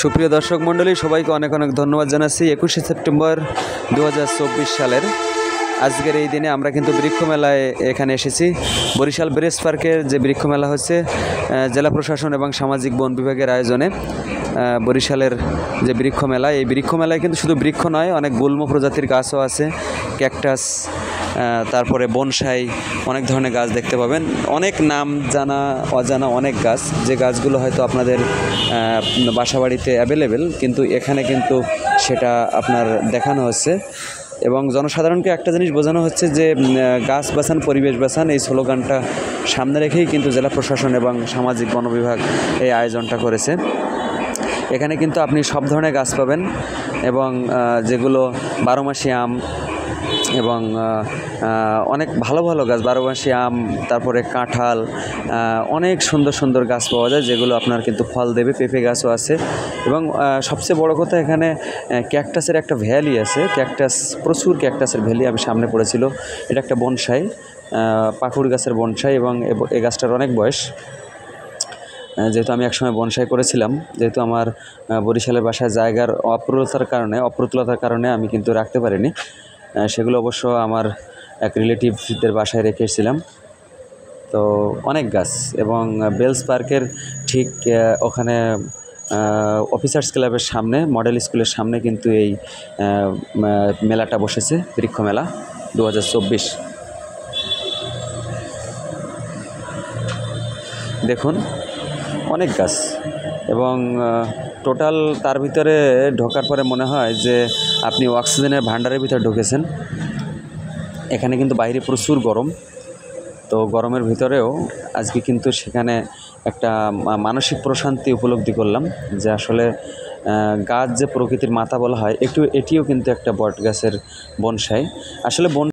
সুপ্রিয় দর্শক মণ্ডলী, সবাইকে অনেক অনেক ধন্যবাদ জানাচ্ছি। 21শে সেপ্টেম্বর 2024 সালের আজকের এই দিনে আমরা কিন্তু বৃক্ষ মেলায় এখানে এসেছি। বরিশাল ব্রেস পার্কের যে বৃক্ষ মেলা হচ্ছে জেলা প্রশাসন এবং সামাজিক বন বিভাগের আয়োজনে বরিশালের যে বৃক্ষ মেলা, এই বৃক্ষ মেলায় কিন্তু শুধু বৃক্ষ নয়, অনেক গুল্ম প্রজাতির গাছও আছে, ক্যাকটাস, তারপরে বনসাই, অনেক ধরনের গাছ দেখতে পাবেন। অনেক নাম জানা অজানা অনেক গাছ, যে গাছগুলো হয়তো আপনাদের বাসাবাড়িতে অ্যাভেলেবেল, কিন্তু এখানে কিন্তু সেটা আপনার দেখানো হচ্ছে এবং জনসাধারণকে একটা জিনিস বোঝানো হচ্ছে যে গাছ বাঁচান পরিবেশ বাঁচান, এই স্লোগানটা সামনে রেখেই কিন্তু জেলা প্রশাসন এবং সামাজিক বন বিভাগ এই আয়োজনটা করেছে। এখানে কিন্তু আপনি সব ধরনের গাছ পাবেন এবং যেগুলো 12 মাসি আম এবং অনেক ভালো ভালো গাছ, 12 মাসি আম, তারপরে কাঁঠাল, অনেক সুন্দর সুন্দর গাছ পাওয়া যায় যেগুলো আপনার কিন্তু ফল দেবে। পেঁপে গাছও আছে এবং সবচেয়ে বড় কথা, এখানে ক্যাকটাসের একটা ভ্যালি আছে। ক্যাকটাস, প্রচুর ক্যাকটাসের ভ্যালি আমি সামনে পড়েছিল। এটা একটা বনসাই, পাকুড় গাছের বনসাই এবং এই গাছটার অনেক বয়স। যেহেতু আমি একসময় বনসাই করেছিলাম, যেহেতু আমার বরিশালের বাসায় জায়গার অপ্রতুলতার কারণে আমি কিন্তু রাখতে পারিনি, সেগুলো অবশ্য আমার এক রিলেটিভদের বাসায় রেখে এসেছিলাম। তো অনেক গাছ এবং বেলস পার্কের ঠিক ওখানে অফিসার্স ক্লাবের সামনে, মডেল স্কুলের সামনে কিন্তু এই মেলাটা বসেছে, বৃক্ষ মেলা 2024। দেখুন অনেক গাছ এবং টোটাল তার ভিতরে ঢোকার পরে মনে হয় যে আপনি অক্সিজেনের ভান্ডারের ভিতরে ঢুকেছেন। এখানে কিন্তু বাইরে প্রচুর গরম, তো গরমের ভিতরেও আজকে কিন্তু সেখানে একটা মানসিক প্রশান্তি উপলব্ধি করলাম যে আসলে গাছ যে প্রকৃতির মাতা বলা হয়, এটিও কিন্তু একটা বট গাছের বনসাই। আসলে